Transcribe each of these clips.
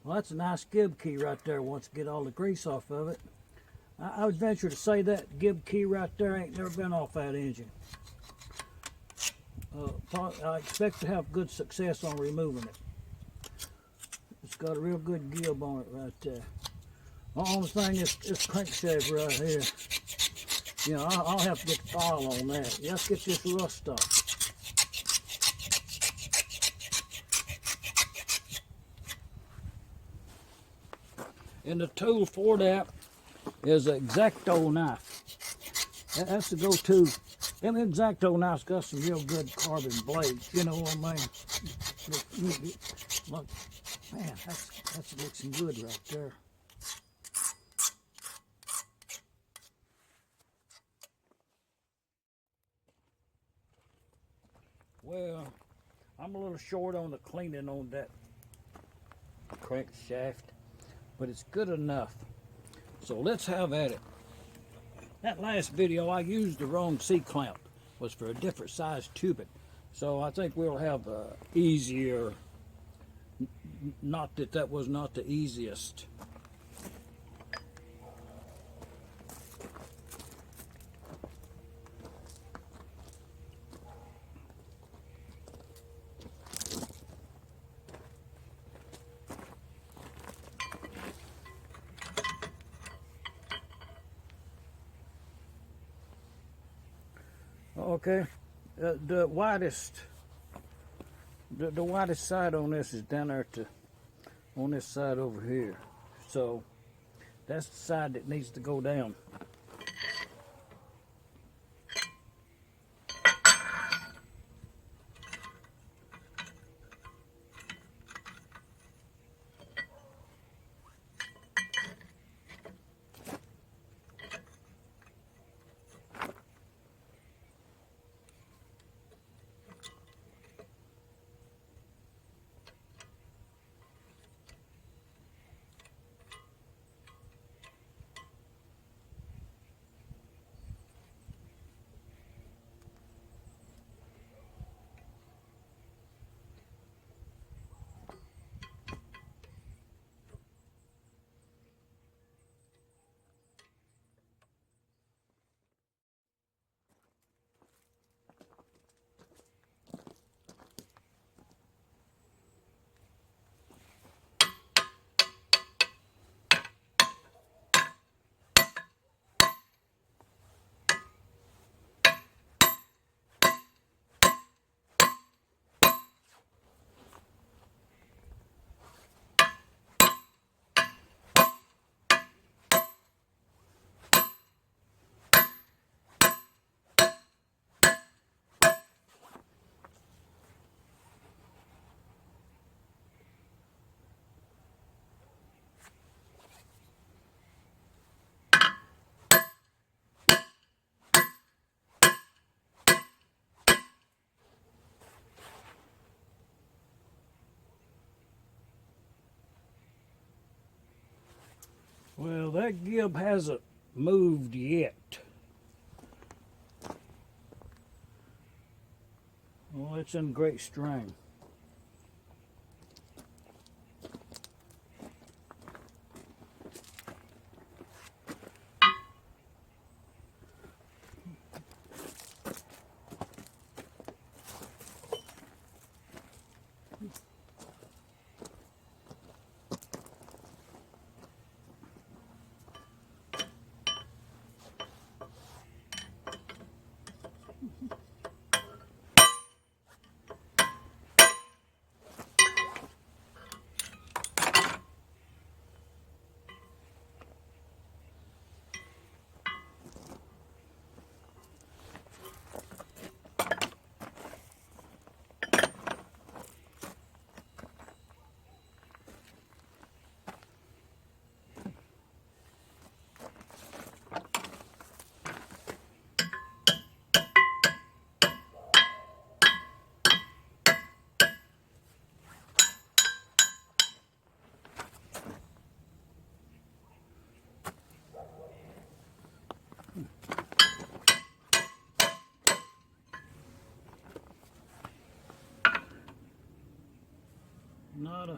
Well, that's a nice gib-key right there once you get all the grease off of it. I would venture to say that gib-key right there ain't never been off that engine. I expect to have good success on removing it. It's got a real good gib on it right there. The only thing is this crankshaft right here. You know, I'll have to get the file on that. Let's get this rust off. And the tool for that is an X-Acto knife. That's the go-to. Them X-Acto knives got some real good carbon blades. You know what I mean? Look, man, that's looking good right there. Well, I'm a little short on the cleaning on that crankshaft, but it's good enough. So let's have at it. That last video I used the wrong C-clamp. Was for a different size tubing. So I think we'll have easier, not that that was not the easiest. Okay, the widest side on this is down there on this side over here. So that's the side that needs to go down. Well, that gib hasn't moved yet. Well, it's in great strain. Not a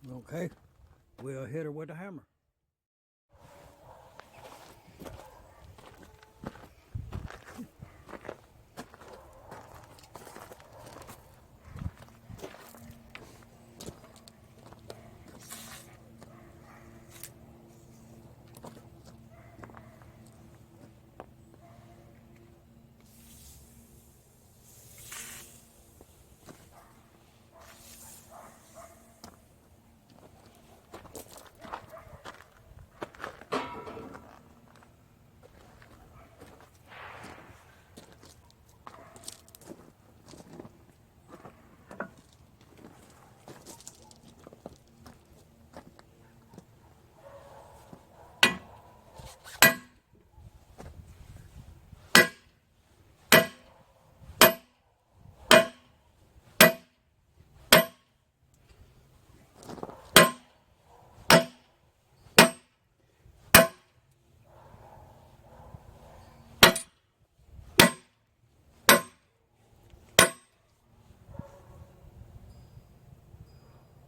Okay, we'll hit her with a hammer.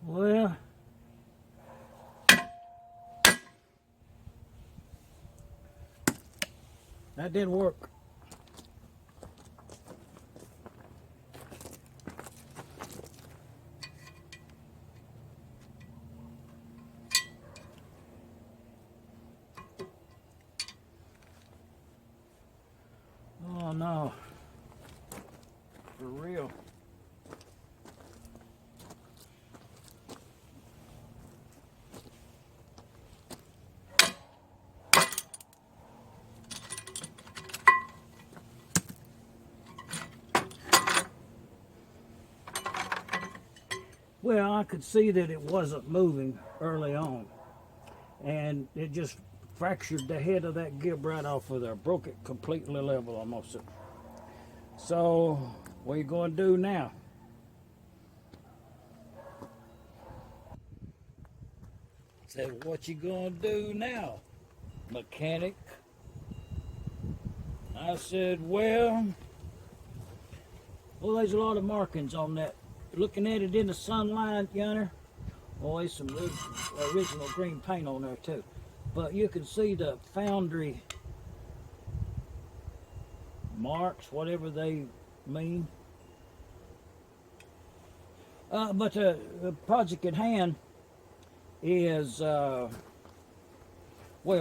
Well, that didn't work. Oh no, for real. Well, I could see that it wasn't moving early on, and it just fractured the head of that gib right off of there, broke it completely level almost. So, what are you going to do now? Said, what you going to do now, mechanic? I said, well, there's a lot of markings on that. Looking at it in the sunlight, yonder, there's some original green paint on there too. But you can see the foundry marks, whatever they mean. But the project at hand is, well,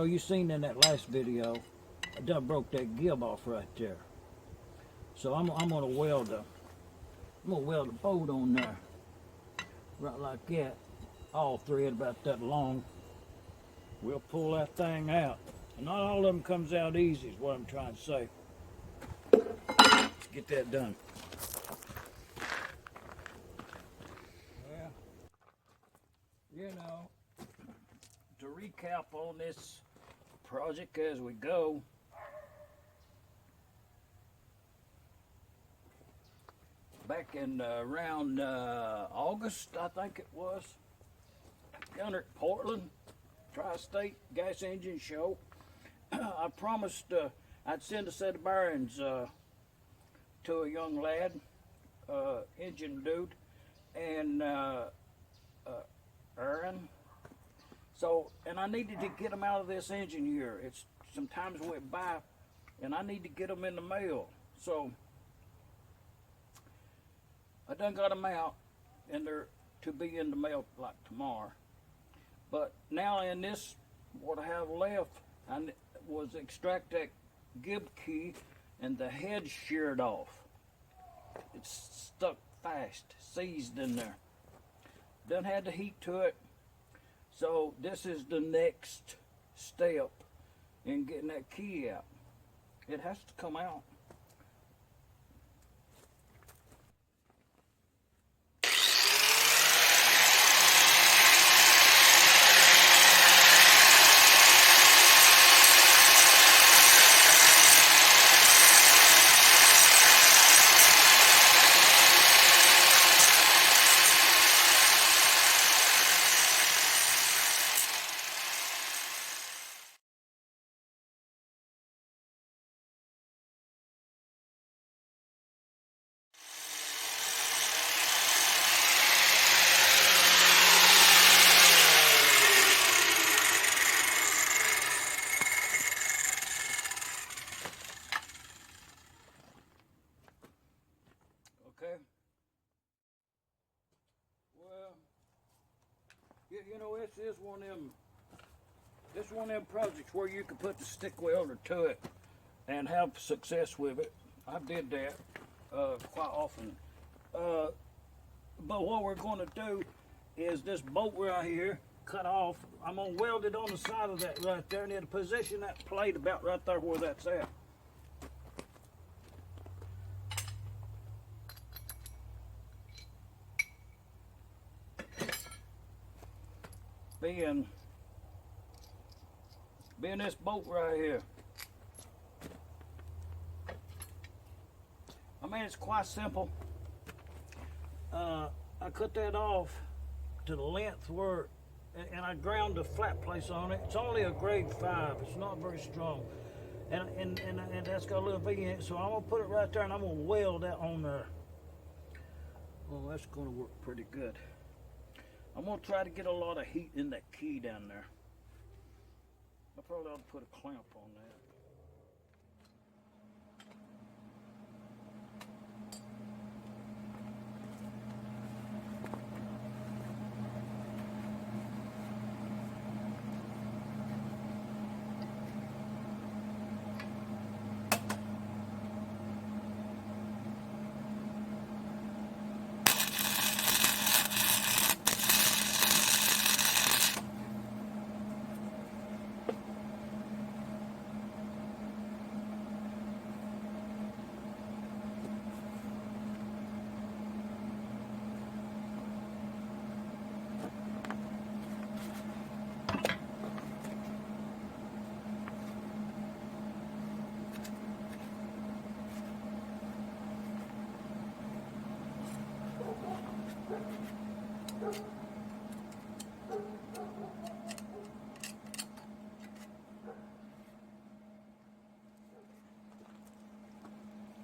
you seen in that last video, I done broke that gib off right there. So I'm gonna weld a bolt on there, right like that. All thread about that long. We'll pull that thing out. And not all of them comes out easy is what I'm trying to say. Let's get that done. Well, you know, to recap on this project as we go, back in around August, I think it was, down at Portland, Tri-State Gas Engine Show, I promised I'd send a set of bearings to a young lad, engine dude, and Aaron. So, and I needed to get them out of this engine here. It's some times went by, and I need to get them in the mail. So, I done got them out, and they're to be in the mail like tomorrow. But now in this, what I have left, I was extract that gib-key, and the head sheared off. It's stuck fast, seized in there. Done had the heat to it. So this is the next step in getting that key out. It has to come out. You know, this is one of them. This one of them projects where you can put the stick welder to it and have success with it. I did that quite often. But what we're going to do is this bolt right here, cut off. I'm going to weld it on the side of that right there, and it'll position that plate about right there where that's at. Being this bolt right here. I mean, it's quite simple. I cut that off to the length where, and I ground the flat place on it. It's only a grade 5. It's not very strong, and that's got a little V in it. So I'm gonna put it right there, and I'm gonna weld that on there. Well, that's gonna work pretty good. I'm gonna try to get a lot of heat in that key down there. I probably ought to put a clamp on that.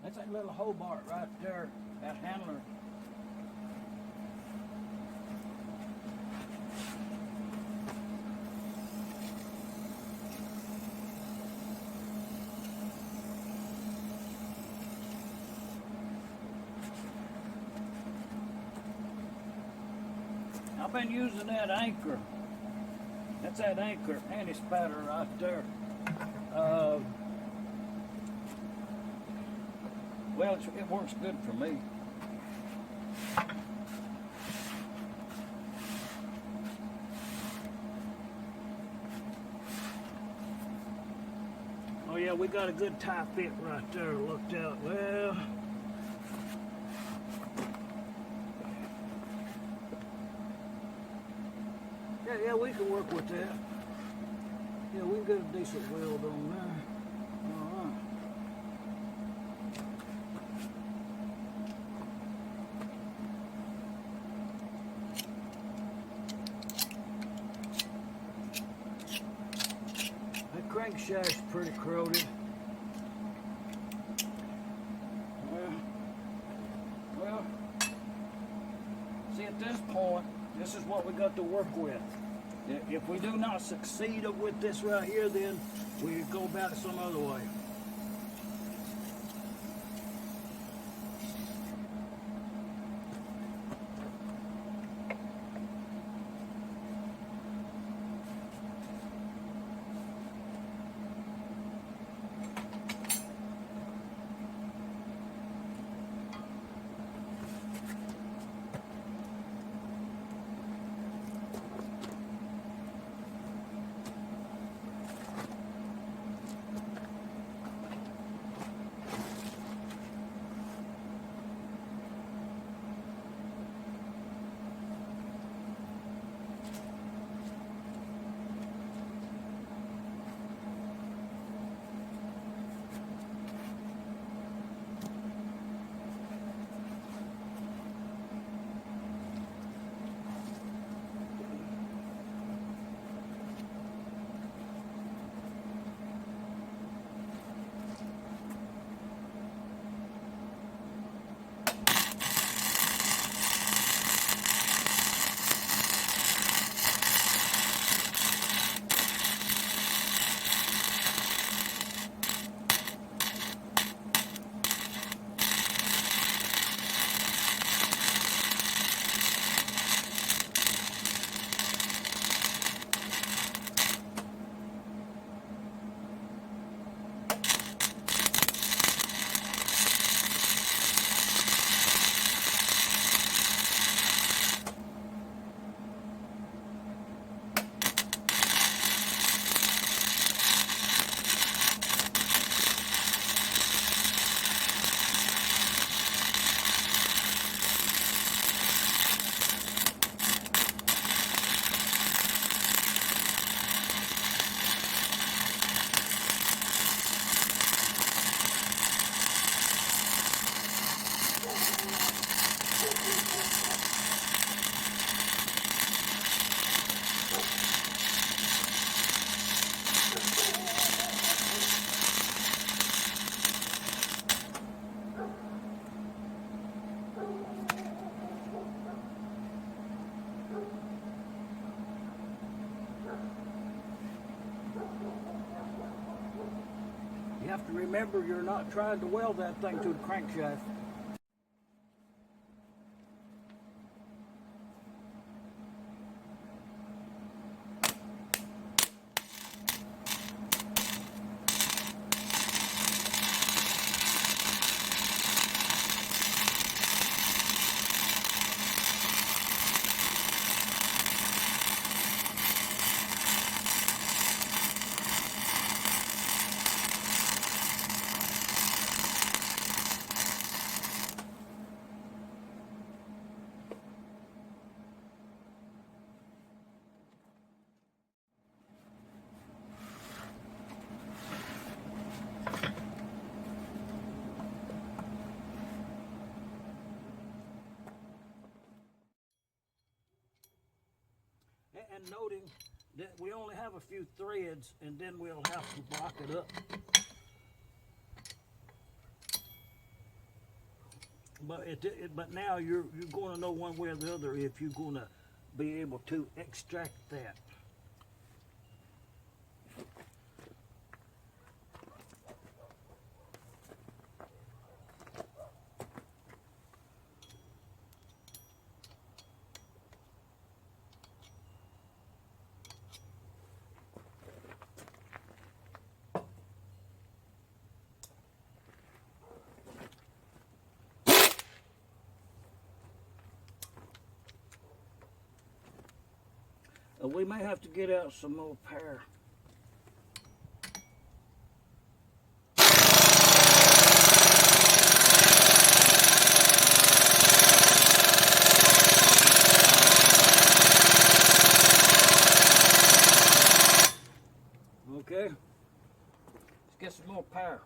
That's that little Hobart right there, that handler. I've been using that anchor. That's that anchor anti-spatter right there. Well, it works good for me. Oh yeah, we got a good tie fit right there, looked out. Well, yeah, we can work with that. Yeah, we can get a decent weld on there. All right. That crankshaft's pretty corroded. Well, see, at this point, this is what we got to work with. If we do not succeed with this right here, then we go about it some other way. have to remember you're not trying to weld that thing to the crankshaft. And noting that we only have a few threads, and then we'll have to block it up. But now you're going to know one way or the other if you're going to be able to extract that. We may have to get out some more pear. Okay, let's get some more pear.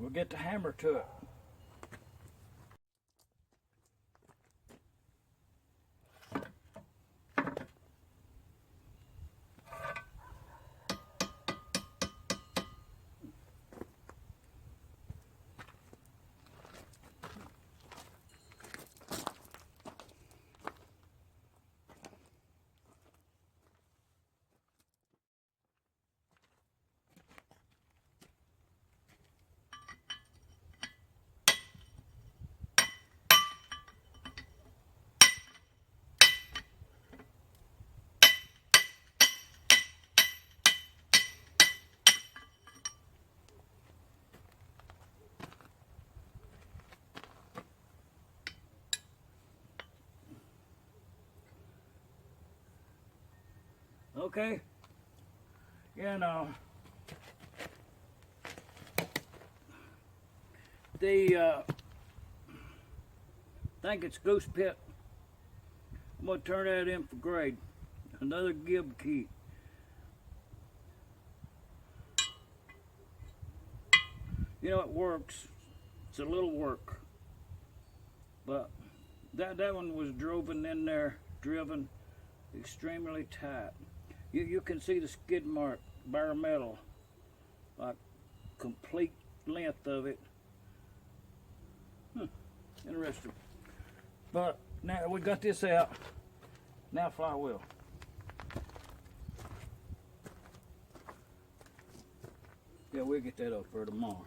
We'll get the hammer to it. Okay? You know, I think it's goose pit. I'm gonna turn that in for grade. Another gib-key. You know, it works. It's a little work, but that one was driven extremely tight. You can see the skid mark, bare metal, like complete length of it. Interesting. But now we got this out. Now flywheel. Yeah, we'll get that up for tomorrow.